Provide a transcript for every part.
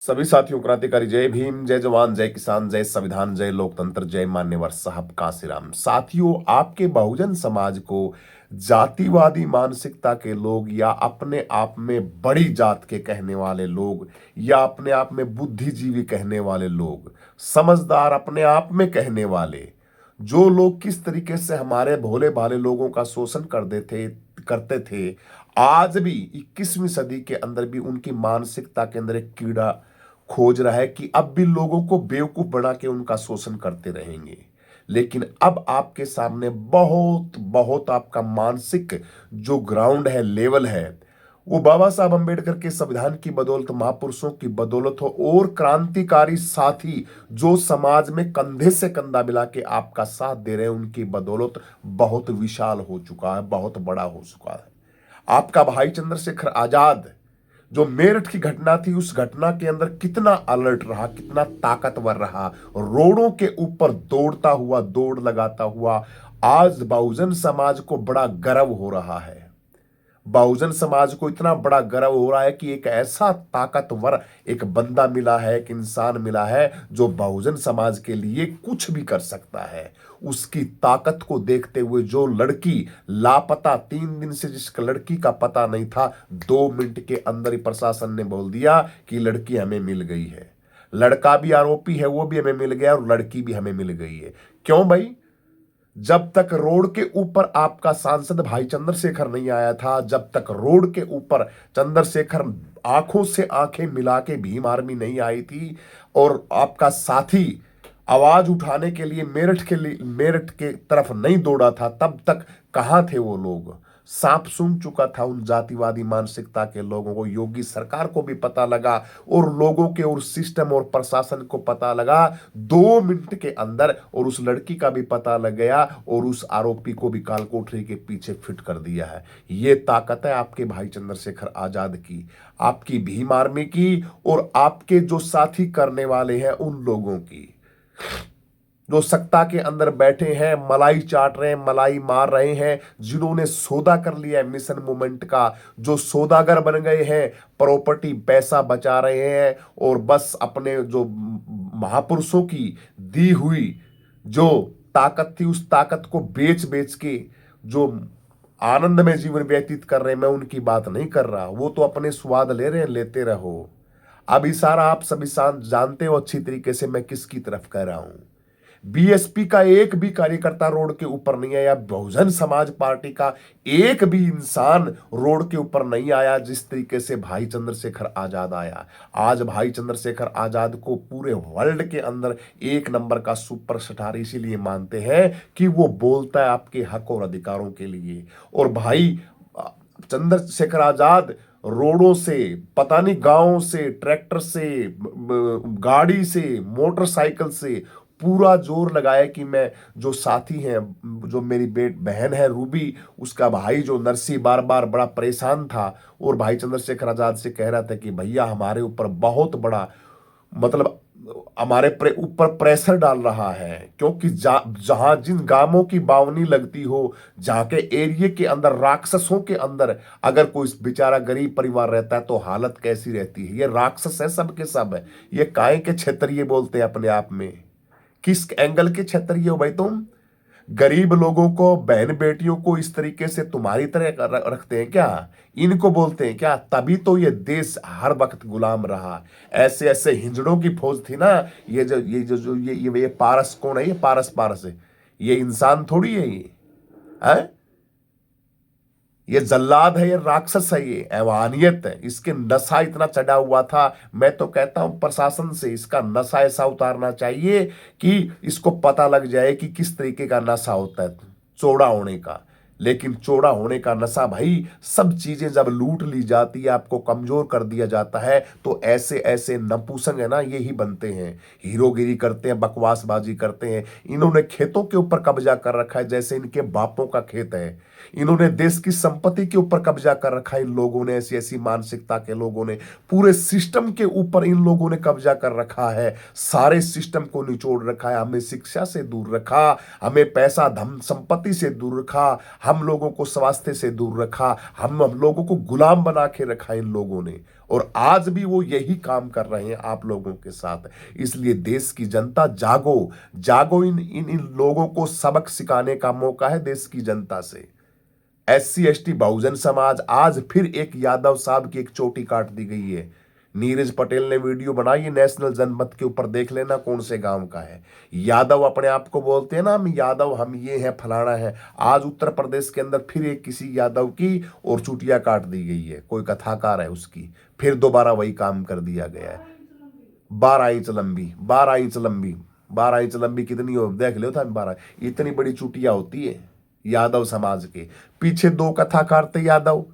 सभी साथियों, क्रांतिकारी जय भीम, जय जवान, जय किसान, जय संविधान, जय लोकतंत्र, जय मान्यवर साहब कांसीराम। साथियों, आपके बहुजन समाज को जातिवादी मानसिकता के लोग या अपने आप में बड़ी जात के कहने वाले लोग या अपने आप में बुद्धिजीवी कहने वाले लोग, समझदार अपने आप में कहने वाले जो लोग किस तरीके से हमारे भोले भाले लोगों का शोषण करते थे, आज भी 21वीं सदी के अंदर भी उनकी मानसिकता के अंदर एक कीड़ा खोज रहा है कि अब भी लोगों को बेवकूफ बना के उनका शोषण करते रहेंगे। लेकिन अब आपके सामने बहुत बहुत आपका मानसिक जो ग्राउंड है, लेवल है, वो बाबा साहब अंबेडकर के संविधान की बदौलत, महापुरुषों की बदौलत हो और क्रांतिकारी साथी जो समाज में कंधे से कंधा मिला के आपका साथ दे रहे हैं, उनकी बदौलत बहुत विशाल हो चुका है, बहुत बड़ा हो चुका है। आपका भाई चंद्रशेखर आजाद जो मेरठ की घटना थी, उस घटना के अंदर कितना अलर्ट रहा, कितना ताकतवर रहा, रोडों के ऊपर दौड़ता हुआ, दौड़ लगाता हुआ। आज बहुजन समाज को बड़ा गर्व हो रहा है, बहुजन समाज को इतना बड़ा गर्व हो रहा है कि एक ऐसा ताकतवर एक बंदा मिला है, एक इंसान मिला है जो बहुजन समाज के लिए कुछ भी कर सकता है। उसकी ताकत को देखते हुए जो लड़की लापता 3 दिन से, जिस लड़की का पता नहीं था, 2 मिनट के अंदर ही प्रशासन ने बोल दिया कि लड़की हमें मिल गई है। लड़का भी आरोपी है, वो भी हमें मिल गया और लड़की भी हमें मिल गई है। क्यों भाई? जब तक रोड के ऊपर आपका सांसद भाई चंद्रशेखर नहीं आया था, जब तक रोड के ऊपर चंद्रशेखर आंखों से आंखें मिला के भीम आर्मी नहीं आई थी और आपका साथी आवाज उठाने के लिए मेरठ के तरफ नहीं दौड़ा था, तब तक कहां थे वो लोग? सांप सूंघ चुका था उन जातिवादी मानसिकता के लोगों को। योगी सरकार को भी पता लगा और लोगों के और सिस्टम और प्रशासन को पता लगा 2 मिनट के अंदर, और उस लड़की का भी पता लग गया और उस आरोपी को भी काल कोठरी के पीछे फिट कर दिया है। ये ताकत है आपके भाई चंद्रशेखर आजाद की, आपकी भीम आर्मी की और आपके जो साथी करने वाले हैं उन लोगों की, जो सत्ता के अंदर बैठे हैं, मलाई चाट रहे हैं, मलाई मार रहे हैं, जिन्होंने सौदा कर लिया है मिशन मूवमेंट का, जो सौदागर बन गए हैं, प्रॉपर्टी पैसा बचा रहे हैं और बस अपने जो महापुरुषों की दी हुई जो ताकत थी, उस ताकत को बेच बेच के जो आनंद में जीवन व्यतीत कर रहे हैं, मैं उनकी बात नहीं कर रहा। वो तो अपने स्वाद ले रहे हैं, लेते रहो। अब इशारा आप सभी जानते हो अच्छी तरीके से मैं किसकी तरफ कह रहा हूं। बीएसपी का एक भी कार्यकर्ता रोड के ऊपर नहीं आया, बहुजन समाज पार्टी का एक भी इंसान रोड के ऊपर नहीं आया जिस तरीके से भाई चंद्रशेखर आजाद आया। आज भाई चंद्रशेखर आजाद को पूरे वर्ल्ड के अंदर 1 नंबर का सुपरस्टार इसीलिए मानते हैं कि वो बोलता है आपके हक और अधिकारों के लिए। और भाई चंद्रशेखर आजाद रोडों से, पता नहीं गांवों से, ट्रैक्टर से, गाड़ी से, मोटरसाइकिल से पूरा जोर लगाया कि मैं जो साथी हैं, जो मेरी बहन है रूबी, उसका भाई जो नरसी बार बार बड़ा परेशान था और भाई चंद्रशेखर आजाद से कह रहा था कि भैया हमारे ऊपर बहुत बड़ा, मतलब हमारे ऊपर प्रेशर डाल रहा है, क्योंकि जहां जिन गांवों की बावनी लगती हो, जहां के एरिया के अंदर, राक्षसों के अंदर अगर कोई बेचारा गरीब परिवार रहता है तो हालत कैसी रहती है। ये राक्षस है, सब के सब है। ये काय के क्षत्रिय बोलते हैं अपने आप में। किस एंगल के क्षत्रिय हो भाई तुम? गरीब लोगों को, बहन बेटियों को इस तरीके से तुम्हारी तरह रखते हैं क्या? इनको बोलते हैं क्या? तभी तो ये देश हर वक्त गुलाम रहा। ऐसे ऐसे हिंजड़ों की फौज थी ना। ये पारस कौन है? ये पारस है। ये इंसान थोड़ी है ये, है? ये जल्लाद है, ये राक्षस है, ये ऐवानियत है। इसके नशा इतना चढ़ा हुआ था, मैं तो कहता हूं प्रशासन से इसका नशा ऐसा उतारना चाहिए कि इसको पता लग जाए कि किस तरीके का नशा होता है चौड़ा होने का। लेकिन चौड़ा होने का नशा भाई, सब चीजें जब लूट ली जाती है, आपको कमजोर कर दिया जाता है, तो ऐसे ऐसे नपुंसक है ना, यही बनते हैं, हीरोगिरी करते हैं, बकवासबाजी करते हैं। इन्होंने खेतों के ऊपर कब्जा कर रखा है जैसे इनके बापों का खेत है। इन्होंने देश की संपत्ति के ऊपर कब्जा कर रखा है। इन लोगों ने, ऐसी ऐसी मानसिकता के लोगों ने पूरे सिस्टम के ऊपर इन लोगों ने कब्जा कर रखा है। सारे सिस्टम को निचोड़ रखा है। हमें शिक्षा से दूर रखा, हमें पैसा धन संपत्ति से दूर रखा, हम लोगों को स्वास्थ्य से दूर रखा, हम लोगों को गुलाम बना के रखा इन लोगों ने। और आज भी वो यही काम कर रहे हैं आप लोगों के साथ। इसलिए देश की जनता जागो, जागो, इन इन इन लोगों को सबक सिखाने का मौका है देश की जनता से। SC ST बहुजन समाज, आज फिर एक यादव साहब की एक चोटी काट दी गई है। नीरज पटेल ने वीडियो बनाई है नेशनल जनमत के ऊपर, देख लेना कौन से गांव का है। यादव अपने आप को बोलते हैं ना, हम यादव, हम ये है, फलाना है। आज उत्तर प्रदेश के अंदर फिर एक किसी यादव की और चुटिया काट दी गई है, कोई कथाकार है उसकी, फिर दोबारा वही काम कर दिया गया है। 12 इंच लंबी, 12 इंच लंबी, 12 इंच लंबी कितनी हो देख लो था, 12 इतनी बड़ी चुटिया होती है यादव समाज के। पीछे दो कथाकार थे यादव,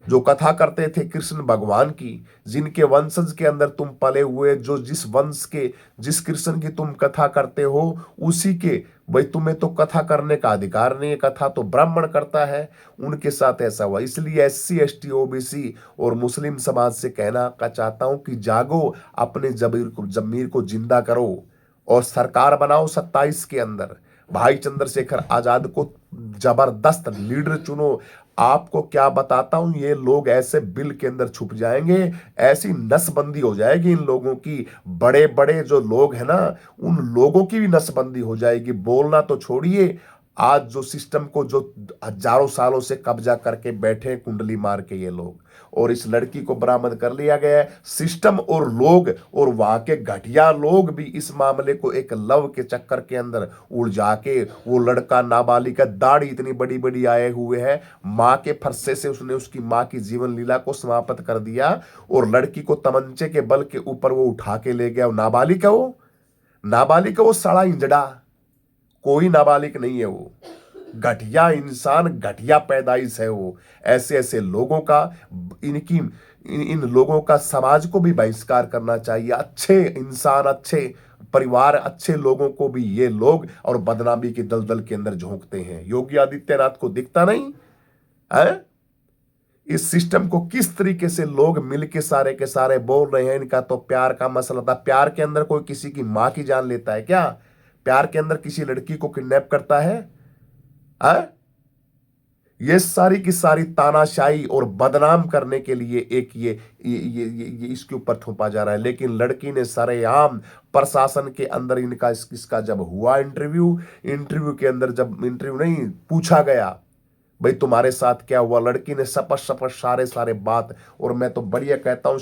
जो कथा करते थे कृष्ण भगवान की, जिनके वंशज के अंदर तुम पले हुए, जो जिस वंश के, जिस कृष्ण की तुम कथा करते हो उसी के, भाई तुम्हें तो कथा करने का अधिकार नहीं है, कथा तो ब्राह्मण करता है। उनके साथ ऐसा हुआ। इसलिए SC ST OBC और मुस्लिम समाज से कहना का चाहता हूं कि जागो, अपने जमीर को जिंदा करो और सरकार बनाओ 27 के अंदर। भाई चंद्रशेखर आजाद को जबरदस्त लीडर चुनो। आपको क्या बताता हूं, ये लोग ऐसे बिल के अंदर छुप जाएंगे, ऐसी नसबंदी हो जाएगी इन लोगों की। बड़े बड़े जो लोग हैं ना, उन लोगों की भी नसबंदी हो जाएगी। बोलना तो छोड़िए, आज जो सिस्टम को जो हजारों सालों से कब्जा करके बैठे हैं कुंडली मार के ये लोग, और इस लड़की को बरामद कर लिया गया है। सिस्टम और लोग और वहां के घटिया लोग भी इस मामले को एक लव के चक्कर के अंदर उलझा के, वो लड़का नाबालिग, दाढ़ी इतनी बड़ी बड़ी आए हुए है, माँ के फरसे से उसने उसकी माँ की जीवन लीला को समाप्त कर दिया, और लड़की को तमंचे के बल के ऊपर वो उठा के ले गया। नाबालिग है वो, नाबालिग है वो, सड़ा इंजड़ा, कोई नाबालिग नहीं है वो, घटिया इंसान, घटिया पैदाइश है वो। ऐसे ऐसे लोगों का, इन लोगों का समाज को भी बहिष्कार करना चाहिए। अच्छे इंसान, अच्छे परिवार, अच्छे लोगों को भी ये लोग और बदनामी के दलदल के अंदर झोंकते हैं। योगी आदित्यनाथ को दिखता नहीं है? इस सिस्टम को किस तरीके से लोग मिलके सारे के सारे बोल रहे हैं, इनका तो प्यार का मसला था। प्यार के अंदर कोई किसी की मां की जान लेता है क्या? प्यार के अंदर किसी लड़की को किडनैप करता है? ये सारी की सारी तानाशाही और बदनाम करने के लिए एक ये इसके ऊपर थोपा जा रहा है। लेकिन लड़की ने सरेआम प्रशासन के अंदर इनका इसका जब हुआ इंटरव्यू के अंदर, जब इंटरव्यू नहीं पूछा गया भाई तुम्हारे साथ क्या हुआ, लड़की ने सपट सपट सारे बात। और मैं तो बढ़िया कहता हूं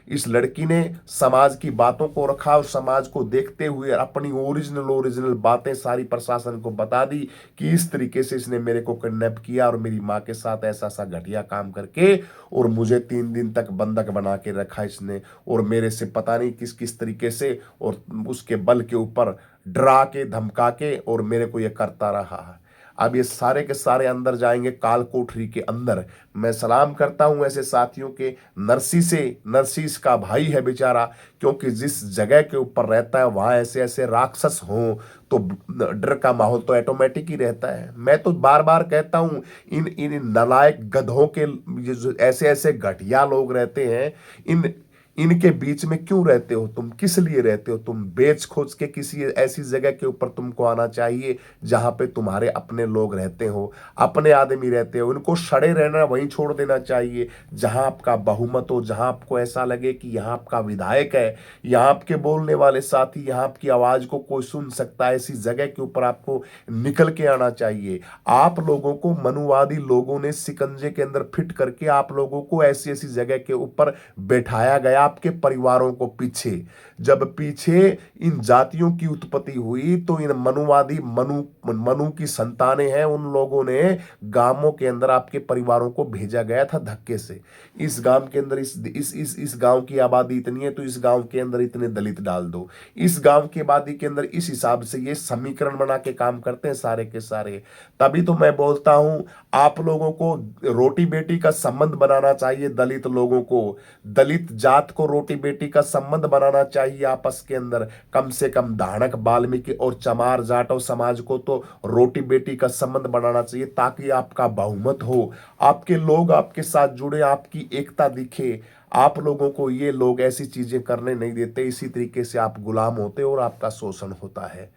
इस लड़की ने समाज की बातों को रखा और समाज को देखते हुए अपनी ओरिजिनल बातें सारी प्रशासन को बता दी कि इस तरीके से इसने मेरे को किडनैप किया और मेरी माँ के साथ ऐसा घटिया काम करके, और मुझे 3 दिन तक बंधक बना के रखा इसने, और मेरे से पता नहीं किस किस तरीके से, और उसके बल के ऊपर डरा के धमका के और मेरे को ये करता रहा है। अब ये सारे के सारे अंदर जाएंगे काल कोठरी के अंदर। मैं सलाम करता हूं ऐसे साथियों के। नरसी इसका भाई है बेचारा, क्योंकि जिस जगह के ऊपर रहता है वहां ऐसे ऐसे राक्षस हों तो डर का माहौल तो ऑटोमेटिक ही रहता है। मैं तो बार बार कहता हूं, इन नालायक गधों के जो ऐसे ऐसे घटिया लोग रहते हैं, इनके बीच में क्यों रहते हो तुम? किस लिए रहते हो तुम? बेच खोज के किसी ऐसी जगह के ऊपर तुमको आना चाहिए जहां पे तुम्हारे अपने लोग रहते हो, अपने आदमी रहते हो। इनको सड़े रहना वहीं छोड़ देना चाहिए जहां आपका बहुमत हो, जहां आपको ऐसा लगे कि यहाँ आपका विधायक है, यहाँ आपके बोलने वाले साथी, यहाँ आपकी आवाज को कोई सुन सकता है। ऐसी जगह के ऊपर आपको निकल के आना चाहिए। आप लोगों को मनुवादी लोगों ने शिकंजे के अंदर फिट करके आप लोगों को ऐसी ऐसी जगह के ऊपर बैठाया गया, आपके परिवारों को पीछे। जब पीछे इन जातियों की उत्पत्ति हुई तो इन मनुवादी मनु की संतानें हैं, उन लोगों ने गांवों के अंदर आपके परिवारों को भेजा गया था धक्के से। इस गांव के अंदर इस गांव की आबादी इतनी है तो इस गांव के अंदर इतने दलित डाल दो। इस गांव की आबादी के अंदर इस हिसाब से ये समीकरण बना के काम करते हैं सारे के सारे। तभी तो मैं बोलता हूं, आप लोगों को रोटी बेटी का संबंध बनाना चाहिए। दलित लोगों को, दलित जात को रोटी बेटी का संबंध बनाना चाहिए आपस के अंदर। कम से कम धानक, वाल्मीकि और चमार जाटव समाज को तो रोटी बेटी का संबंध बनाना चाहिए, ताकि आपका बहुमत हो, आपके लोग आपके साथ जुड़े, आपकी एकता दिखे। आप लोगों को ये लोग ऐसी चीजें करने नहीं देते, इसी तरीके से आप गुलाम होते और आपका शोषण होता है।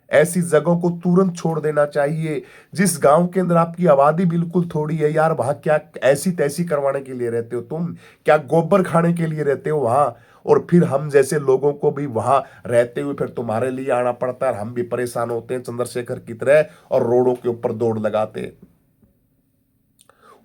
ऐसी जगहों को तुरंत छोड़ देना चाहिए। जिस गांव के अंदर आपकी आबादी बिल्कुल थोड़ी है यार, वहां क्या ऐसी तैसी करवाने के लिए रहते हो तुम? क्या गोबर खाने के लिए रहते हो वहां? और फिर हम जैसे लोगों को भी वहां रहते हुए फिर तुम्हारे लिए आना पड़ता है, हम भी परेशान होते हैं चंद्रशेखर की तरह और रोडों के ऊपर दौड़ लगाते हैं।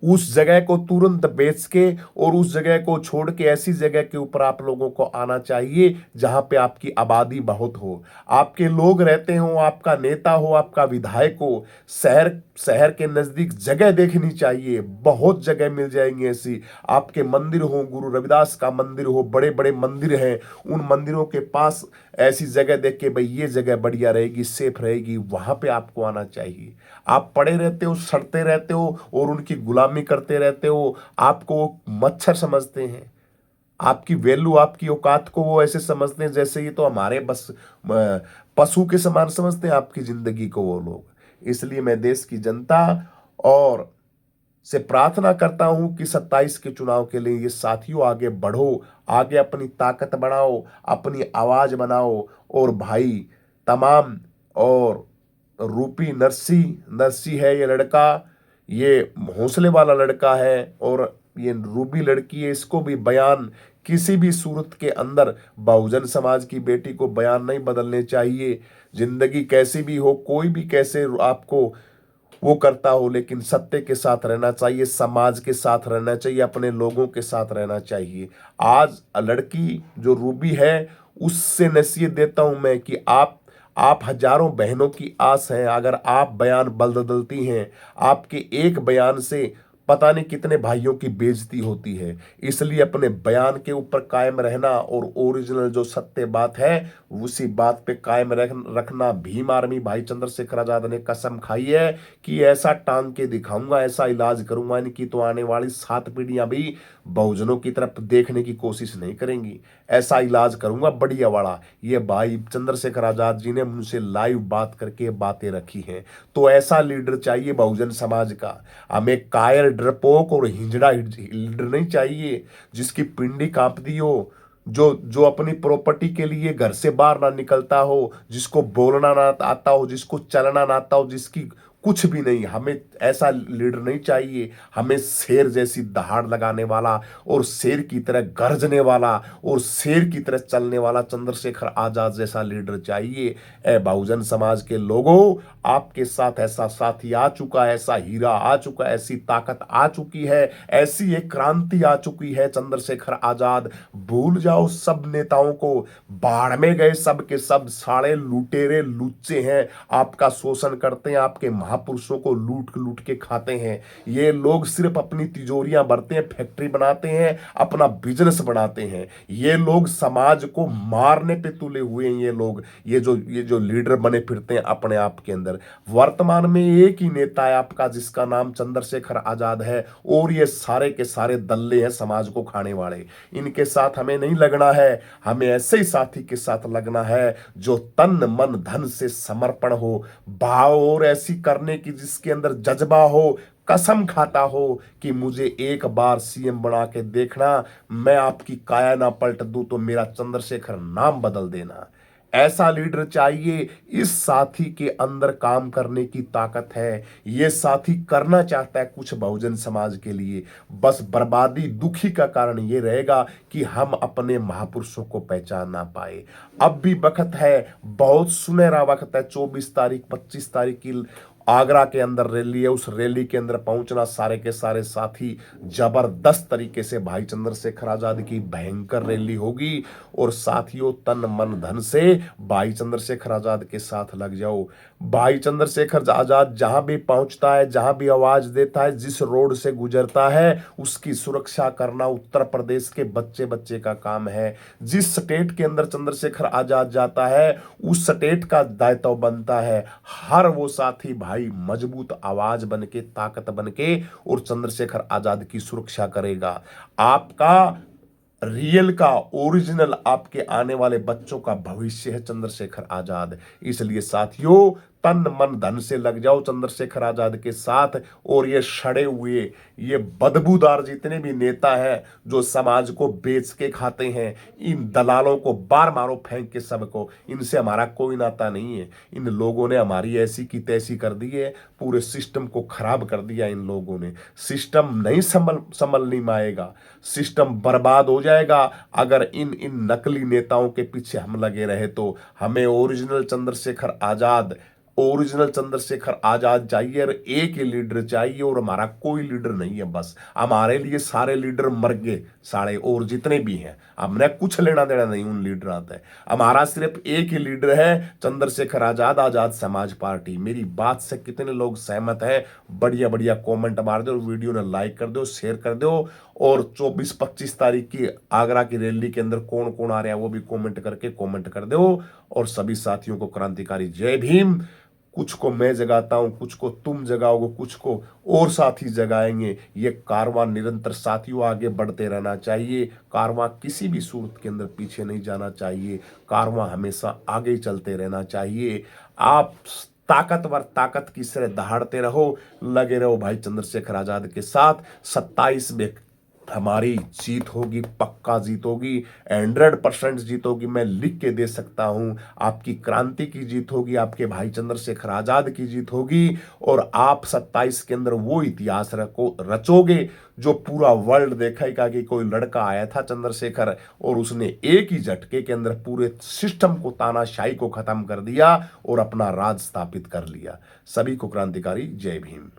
उस जगह को तुरंत बेच के और उस जगह को छोड़ के ऐसी जगह के ऊपर आप लोगों को आना चाहिए जहां पे आपकी आबादी बहुत हो, आपके लोग रहते हो, आपका नेता हो, आपका विधायक हो। शहर शहर के नजदीक जगह देखनी चाहिए, बहुत जगह मिल जाएंगी ऐसी। आपके मंदिर हो, गुरु रविदास का मंदिर हो, बड़े बड़े मंदिर हैं, उन मंदिरों के पास ऐसी जगह देख के भाई ये जगह बढ़िया रहेगी, सेफ रहेगी, वहां पे आपको आना चाहिए। आप पड़े रहते हो, सड़ते रहते हो और उनकी गुलामी करते रहते हो। आपको वो मच्छर समझते हैं, आपकी वैल्यू, आपकी औकात को वो ऐसे समझते हैं जैसे ये तो हमारे बस पशु के समान समझते हैं आपकी जिंदगी को वो लोग। इसलिए मैं देश की जनता और से प्रार्थना करता हूं कि 27 के चुनाव के लिए ये साथियों आगे बढ़ो, आगे अपनी ताकत बढ़ाओ, अपनी आवाज बनाओ। और भाई तमाम और रूपी नरसी नरसी है ये लड़का, ये हौसले वाला लड़का है और ये रूबी लड़की है। इसको भी बयान किसी भी सूरत के अंदर बहुजन समाज की बेटी को बयान नहीं बदलने चाहिए। जिंदगी कैसी भी हो, कोई भी कैसे आपको वो करता हो, लेकिन सत्य के साथ रहना चाहिए, समाज के साथ रहना चाहिए, अपने लोगों के साथ रहना चाहिए। आज लड़की जो रूबी है उससे नसीहत देता हूं मैं कि आप हजारों बहनों की आस हैं, अगर आप बयान बदलती हैं, आपके एक बयान से पता नहीं कितने भाइयों की बेइज्जती होती है। इसलिए अपने बयान के ऊपर कायम रहना और ओरिजिनल जो सत्य बात है उसी बात पे कायम रखना। भीम आर्मी भाई चंद्रशेखर आजाद ने कसम खाई है कि ऐसा टांग के दिखाऊंगा, ऐसा इलाज करूंगा, इनकी तो आने वाली 7 पीढ़ियां भी बहुजनों की तरफ देखने की कोशिश नहीं करेंगी। ऐसा इलाज करूंगा बढ़िया वाला। ये भाई चंद्रशेखर आजाद जी ने मुझसे लाइव बात करके बातें रखी हैं। तो ऐसा लीडर चाहिए बहुजन समाज का। हमें कायर, डरपोक और हिजड़ा लीडर नहीं चाहिए जिसकी पिंडी कांपती हो, जो जो अपनी प्रॉपर्टी के लिए घर से बाहर ना निकलता हो, जिसको बोलना ना आता हो, जिसको चलना ना आता हो, जिसकी कुछ भी नहीं। हमें ऐसा लीडर नहीं चाहिए। हमें शेर जैसी दहाड़ लगाने वाला और शेर की तरह गरजने वाला और शेर की तरह चलने वाला चंद्रशेखर आजाद जैसा लीडर चाहिए। ए बहुजन समाज के लोगों, आपके साथ ऐसा साथी आ चुका है, ऐसा हीरा आ चुका है, ऐसी ताकत आ चुकी है, ऐसी एक क्रांति आ चुकी है चंद्रशेखर आजाद। भूल जाओ सब नेताओं को, बाढ़ में गए सब के सब सारे लुटेरे लुच्चे हैं, आपका शोषण करते हैं, आपके महापुरुषों को लूट लूट के खाते हैं। ये लोग सिर्फ अपनी तिजोरियां भरते हैं, फैक्ट्री बनाते हैं, अपना बिजनेस बढ़ाते हैं। ये लोग समाज को मारने पे तुले हुए हैं। ये लोग, ये जो लीडर बने फिरते हैं अपने आप के अंदर। वर्तमान में एक ही नेता है आपका जिसका नाम चंद्रशेखर आजाद है और ये सारे के सारे दल्ले हैं समाज को खाने वाले। इनके साथ हमें नहीं लगना है, हमें ऐसे ही साथी के साथ लगना है जो तन मन धन से समर्पण हो, भाव और ऐसी करने की जिसके अंदर जज्बा हो, कसम खाता हो कि मुझे एक बार सीएम बना के देखना, मैं आपकी काया ना पलट दूं तो मेरा चंद्रशेखर नाम बदल देना। ऐसा लीडर चाहिए। इस साथी के अंदर काम करने की ताकत है। ये साथी करना चाहता है कुछ बहुजन समाज के लिए, बस बर्बादी दुखी का कारण ये रहेगा कि हम अपने महापुरुषों को पहचान ना पाए। अब भी वक्त है, बहुत सुनहरा वक्त है। 24 तारीख 25 तारीख की आगरा के अंदर रैली है, उस रैली के अंदर पहुंचना। सारे के सारे साथी जबरदस्त तरीके से भाई चंद्रशेखर आजाद की भयंकर रैली होगी और साथियों तन मन धन से भाई चंद्रशेखर आजाद के साथ लग जाओ। भाई चंद्रशेखर आजाद जहां भी पहुंचता है, जहां भी आवाज देता है, जिस रोड से गुजरता है उसकी सुरक्षा करना उत्तर प्रदेश के बच्चे बच्चे का काम है। जिस स्टेट के अंदर चंद्रशेखर आजाद जाता है उस स्टेट का दायित्व बनता है हर वो साथी भाई मजबूत आवाज बन के, ताकत बन के और चंद्रशेखर आजाद की सुरक्षा करेगा। आपका रियल का ओरिजिनल आपके आने वाले बच्चों का भविष्य है चंद्रशेखर आजाद। इसलिए साथियों तन मन धन से लग जाओ चंद्रशेखर आजाद के साथ। और ये सड़े हुए, ये बदबूदार जितने भी नेता हैं जो समाज को बेच के खाते हैं, इन दलालों को बार मारो फेंक के सबको। इनसे हमारा कोई नाता नहीं है। इन लोगों ने हमारी ऐसी की तैसी कर दी है, पूरे सिस्टम को खराब कर दिया इन लोगों ने। सिस्टम नहीं संभल नहीं माएगा, सिस्टम बर्बाद हो जाएगा अगर इन इन नकली नेताओं के पीछे हम लगे रहे तो। हमें ओरिजिनल चंद्रशेखर आजाद चाहिए और एक ही लीडर चाहिए, और हमारा कोई लीडर नहीं है। बस हमारे लिए सारे लीडर मर गए सारे, और जितने भी हैं हमने कुछ लेना देना नहीं उन लीडर आते हैं। हमारा सिर्फ एक ही लीडर है, चंद्रशेखर आजाद, आजाद समाज पार्टी। मेरी बात से कितने लोग सहमत हैं? बढ़िया बढ़िया कमेंट मार दो, वीडियो ने लाइक कर दो, शेयर कर दो। और 24-25 तारीख की आगरा की रैली के अंदर कौन कौन आ रहा है वो भी कमेंट कर दो। और सभी साथियों को क्रांतिकारी जय भीम। कुछ को मैं जगाता हूं, कुछ को तुम जगाओगे, कुछ को और साथी जगाएंगे। ये कारवां निरंतर साथियों आगे बढ़ते रहना चाहिए। कारवां किसी भी सूरत के अंदर पीछे नहीं जाना चाहिए। कारवां हमेशा आगे चलते रहना चाहिए। आप ताकतवर ताकत की तरह दहाड़ते रहो, लगे रहो भाई चंद्रशेखर आजाद के साथ। 27 में हमारी जीत होगी, पक्का जीत होगी, 100% जीत होगी। मैं लिख के दे सकता हूं। आपकी क्रांति की जीत होगी, आपके भाई चंद्रशेखर आजाद की जीत होगी। और आप 27 के अंदर वो इतिहास रचोगे जो पूरा वर्ल्ड देखेगा कि कोई लड़का आया था चंद्रशेखर, और उसने एक ही झटके के अंदर पूरे सिस्टम को, तानाशाही को खत्म कर दिया और अपना राज स्थापित कर लिया। सभी को क्रांतिकारी जय भीम।